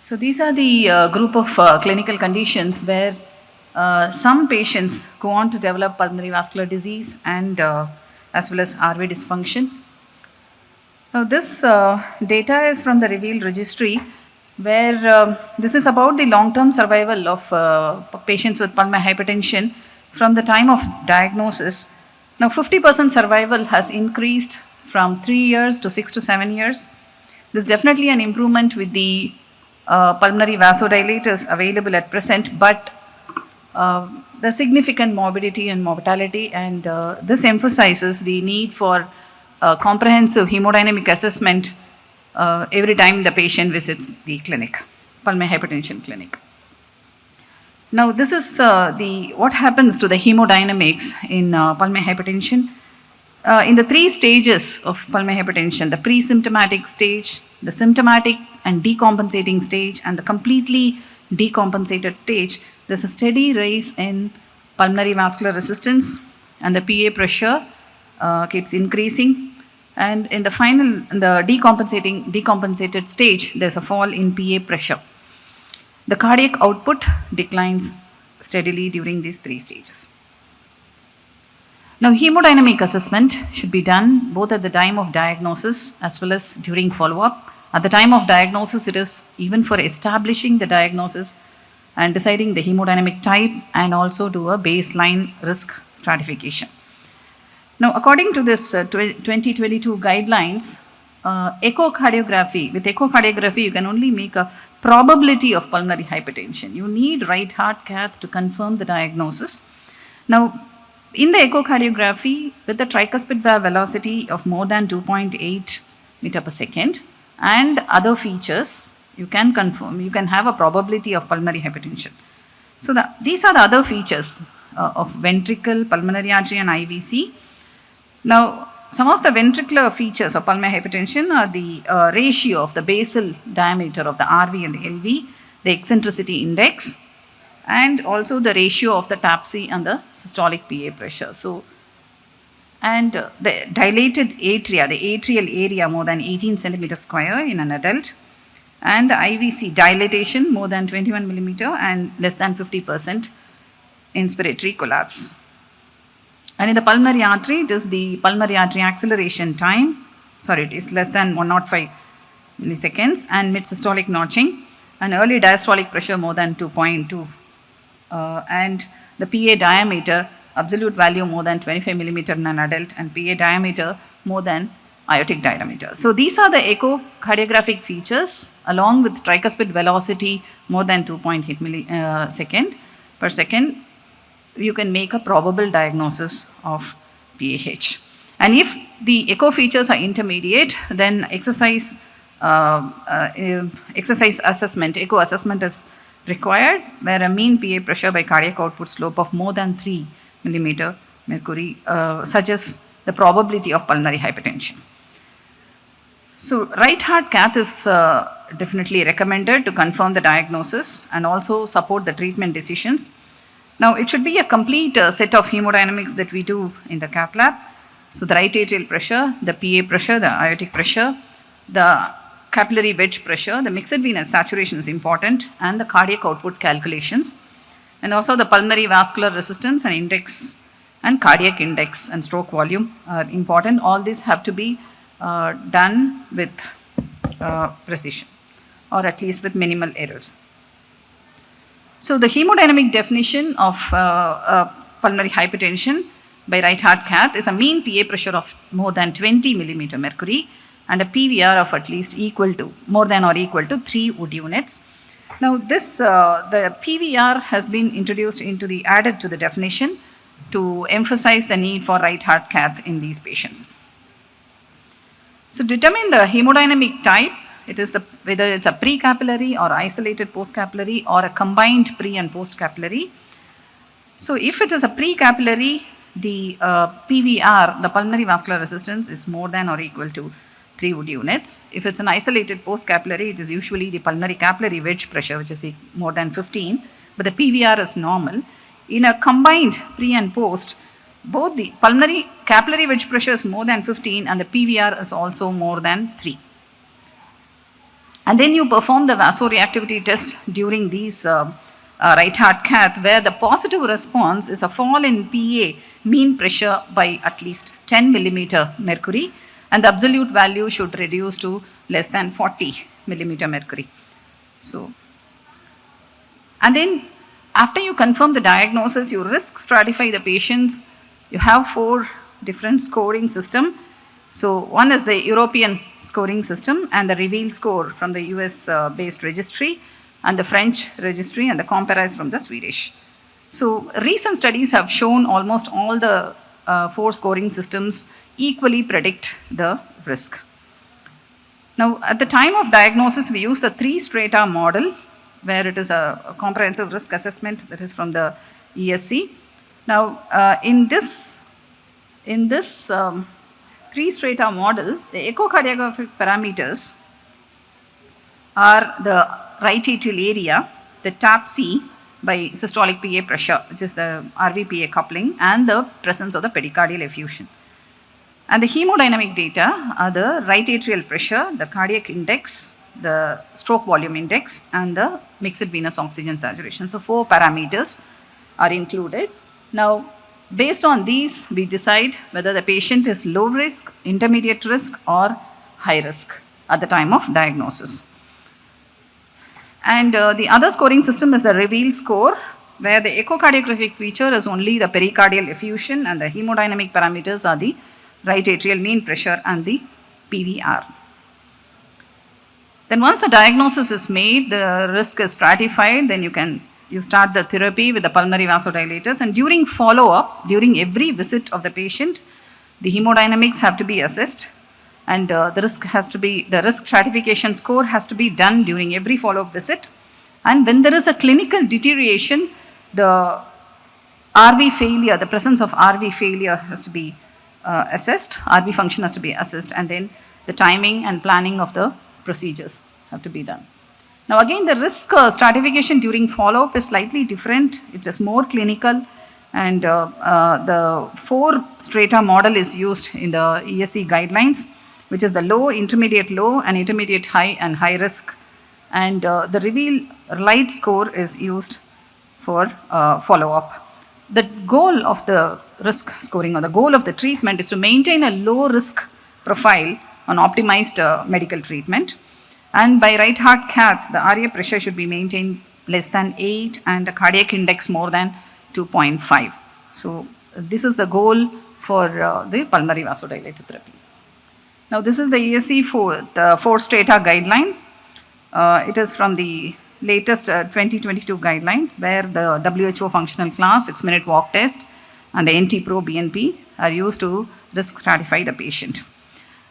So these are the group of clinical conditions where some patients go on to develop pulmonary vascular disease and as well as RV dysfunction. Now this data is from the revealed registry where this is about the long-term survival of patients with pulmonary hypertension from the time of diagnosis. Now 50% survival has increased from 3 years to 6 to 7 years. This is definitely an improvement with the pulmonary vasodilators available at present, but the significant morbidity and mortality, and this emphasizes the need for comprehensive hemodynamic assessment every time the patient visits the clinic, pulmonary hypertension clinic. Now this is what happens to the hemodynamics in pulmonary hypertension. In the 3 stages of pulmonary hypertension, the pre-symptomatic stage, the symptomatic and decompensating stage, and the completely decompensated stage, there's a steady rise in pulmonary vascular resistance and the PA pressure keeps increasing. And in the decompensated stage, there's a fall in PA pressure. The cardiac output declines steadily during these 3 stages. Now, hemodynamic assessment should be done both at the time of diagnosis as well as during follow-up. At the time of diagnosis, it is even for establishing the diagnosis and deciding the hemodynamic type, and also do a baseline risk stratification. Now, according to this 2022 guidelines, echocardiography, with echocardiography, you can only make a probability of pulmonary hypertension. You need right heart cath to confirm the diagnosis. Now, in the echocardiography, with the tricuspid valve velocity of more than 2.8 meter per second and other features, you can confirm, you can have a probability of pulmonary hypertension. So these are the other features of ventricle, pulmonary artery and IVC. Now, some of the ventricular features of pulmonary hypertension are the ratio of the basal diameter of the RV and the LV, the eccentricity index, and also the ratio of the TAPC and the systolic PA pressure. So, and the dilated atria, the atrial area more than 18 centimeter square in an adult, and the IVC dilatation more than 21 millimeter and less than 50% inspiratory collapse. And in the pulmonary artery, it is the pulmonary artery acceleration time, it is less than 105 milliseconds, and mid-systolic notching, and early diastolic pressure more than 2.2, and the PA diameter, absolute value more than 25 millimeter in an adult, and PA diameter more than aortic diameter. So these are the echocardiographic features along with tricuspid velocity more than 2.8 millisecond per second. You can make a probable diagnosis of PAH. And if the echo features are intermediate, then exercise assessment, echo assessment is required, where a mean PA pressure by cardiac output slope of more than 3 millimeter mercury suggests the probability of pulmonary hypertension. So right heart cath is definitely recommended to confirm the diagnosis and also support the treatment decisions. Now, it should be a complete set of hemodynamics that we do in the cath lab. So, the right atrial pressure, the PA pressure, the aortic pressure, the capillary wedge pressure, the mixed venous saturation is important, and the cardiac output calculations, and also the pulmonary vascular resistance and index and cardiac index and stroke volume are important. All these have to be done with precision, or at least with minimal errors. So the hemodynamic definition of pulmonary hypertension by right heart cath is a mean PA pressure of more than 20 millimeter mercury and a PVR of at least equal to, more than or equal to 3 Wood units. Now this, the PVR has been introduced into the, added to the definition to emphasize the need for right heart cath in these patients. So determine the hemodynamic type. It is whether it's a pre-capillary or isolated post-capillary or a combined pre and post-capillary. So if it is a pre-capillary, the PVR, the pulmonary vascular resistance, is more than or equal to 3 Wood units. If it's an isolated post-capillary, it is usually the pulmonary capillary wedge pressure, which is more than 15, but the PVR is normal. In a combined pre and post, both the pulmonary capillary wedge pressure is more than 15 and the PVR is also more than 3. And then you perform the vasoreactivity test during these right heart cath, where the positive response is a fall in PA mean pressure by at least 10 millimeter mercury, and the absolute value should reduce to less than 40 millimeter mercury. So, and then after you confirm the diagnosis, you risk stratify the patients. You have 4 different scoring system. So one is the European scoring system and the reveal score from the US based registry, and the French registry, and the Comparise from the Swedish. So recent studies have shown almost all the 4 scoring systems equally predict the risk. Now, at the time of diagnosis, we use a 3 strata model, where it is a comprehensive risk assessment that is from the ESC. Now, in this 3 strata model, the echocardiographic parameters are the right atrial area, the TAP-C by systolic PA pressure, which is the RV-PA coupling, and the presence of the pericardial effusion. And the hemodynamic data are the right atrial pressure, the cardiac index, the stroke volume index, and the mixed venous oxygen saturation. So 4 parameters are included. Now, based on these, we decide whether the patient is low risk, intermediate risk, or high risk at the time of diagnosis. And the other scoring system is the reveal score, where the echocardiographic feature is only the pericardial effusion, and the hemodynamic parameters are the right atrial mean pressure and the PVR. Then once the diagnosis is made, the risk is stratified, then you start the therapy with the pulmonary vasodilators, and during follow-up, during every visit of the patient, the hemodynamics have to be assessed, and the risk stratification score has to be done during every follow-up visit. And when there is a clinical deterioration, the RV failure, the presence of RV failure has to be assessed, RV function has to be assessed, and then the timing and planning of the procedures have to be done. Now again, the risk stratification during follow-up is slightly different. It is more clinical, and the 4 strata model is used in the ESC guidelines, which is the low, intermediate low, and intermediate high, and high risk. And the reveal light score is used for follow-up. The goal of the risk scoring, or the goal of the treatment, is to maintain a low risk profile on optimized medical treatment. And by right heart cath, the RA pressure should be maintained less than 8, and the cardiac index more than 2.5. So this is the goal for the pulmonary vasodilator therapy. Now this is the ESC the 4 strata guideline. It is from the latest 2022 guidelines, where the WHO functional class, 6-minute walk test, and the NT-proBNP are used to risk stratify the patient.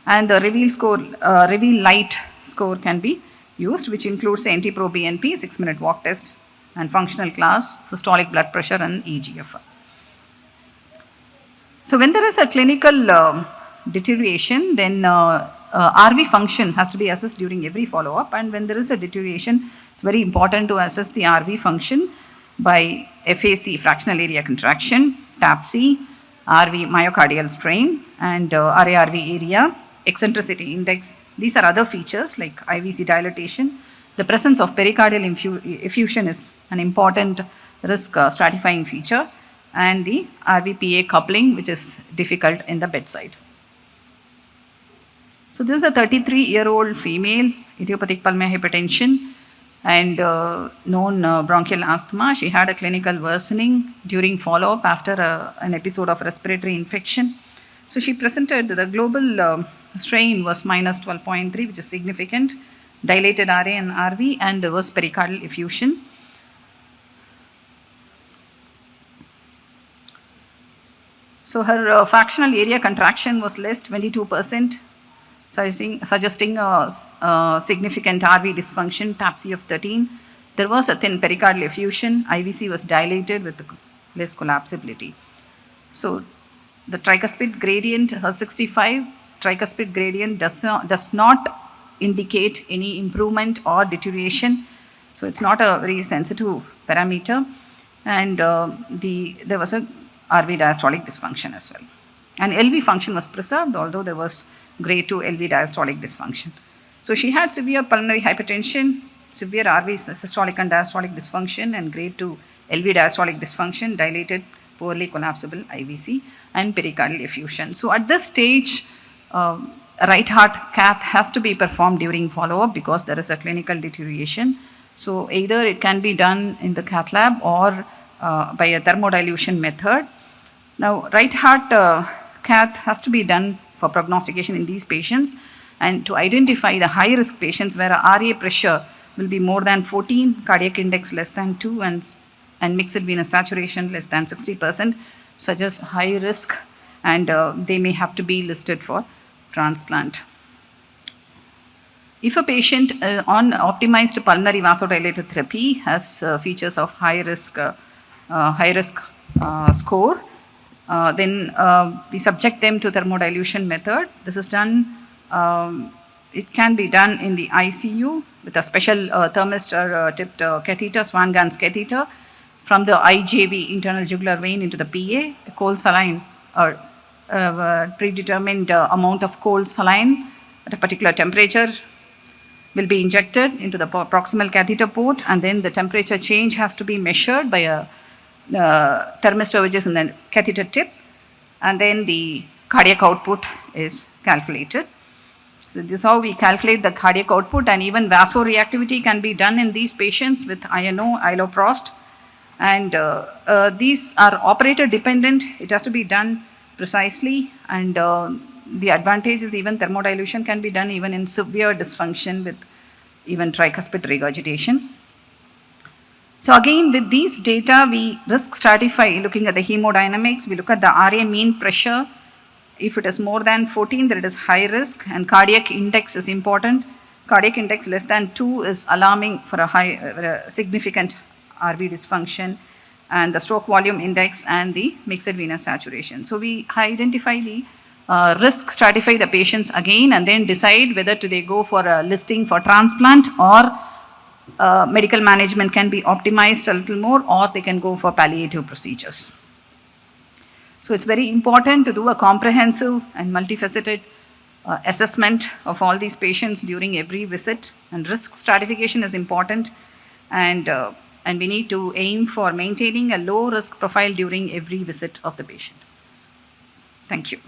And the reveal light score can be used, which includes the NT-proBNP, 6-minute walk test, and functional class, systolic blood pressure, and eGFR. So when there is a clinical deterioration, then RV function has to be assessed during every follow-up, and when there is a deterioration, it's very important to assess the RV function by FAC, fractional area contraction, TAP-C, RV myocardial strain, and RARV area, eccentricity index. These are other features like IVC dilatation. The presence of pericardial effusion is an important risk stratifying feature, and the RV-PA coupling, which is difficult in the bedside. So this is a 33-year-old female, idiopathic pulmonary hypertension, and known bronchial asthma. She had a clinical worsening during follow-up after an episode of respiratory infection. So she presented, the global strain was minus 12.3, which is significant, dilated RA and RV, and there was pericardial effusion. So her fractional area contraction was less, 22%, suggesting a significant RV dysfunction, TAP-C of 13. There was a thin pericardial effusion. IVC was dilated with less collapsibility. So the tricuspid gradient, her 65, tricuspid gradient does not indicate any improvement or deterioration. So it's not a very sensitive parameter. And there was a RV diastolic dysfunction as well. And LV function was preserved, although there was grade 2 LV diastolic dysfunction. So she had severe pulmonary hypertension, severe RV systolic and diastolic dysfunction, and grade 2 LV diastolic dysfunction, dilated, poorly collapsible IVC, and pericardial effusion. So at this stage, right heart cath has to be performed during follow-up because there is a clinical deterioration. So either it can be done in the cath lab or by a thermodilution method. Now, right heart cath has to be done for prognostication in these patients and to identify the high risk patients where a RA pressure will be more than 14, cardiac index less than 2, and mixed venous saturation less than 60%, such as high risk, and they may have to be listed for transplant. If a patient on optimized pulmonary vasodilator therapy has features of high risk score, then we subject them to thermodilution method. This is done, it can be done in the ICU with a special thermistor tipped catheter, Swan-Ganz catheter, from the IJV, internal jugular vein, into the PA, a cold saline or predetermined amount of cold saline at a particular temperature will be injected into the proximal catheter port, and then the temperature change has to be measured by a thermistor which is in the catheter tip, and then the cardiac output is calculated. So this is how we calculate the cardiac output, and even vasoreactivity can be done in these patients with INO, iloprost, and these are operator dependent. It has to be done precisely, and the advantage is even thermodilution can be done even in severe dysfunction with even tricuspid regurgitation. So again, with these data, we risk stratify looking at the hemodynamics. We look at the RA mean pressure. If it is more than 14, then it is high risk, and cardiac index is important. Cardiac index less than 2 is alarming for a significant RV dysfunction, and the stroke volume index and the mixed venous saturation. So we identify the risk, stratify the patients again, and then decide whether do they go for a listing for transplant, or medical management can be optimized a little more, or they can go for palliative procedures. So it's very important to do a comprehensive and multifaceted assessment of all these patients during every visit, and risk stratification is important, and we need to aim for maintaining a low risk profile during every visit of the patient. Thank you.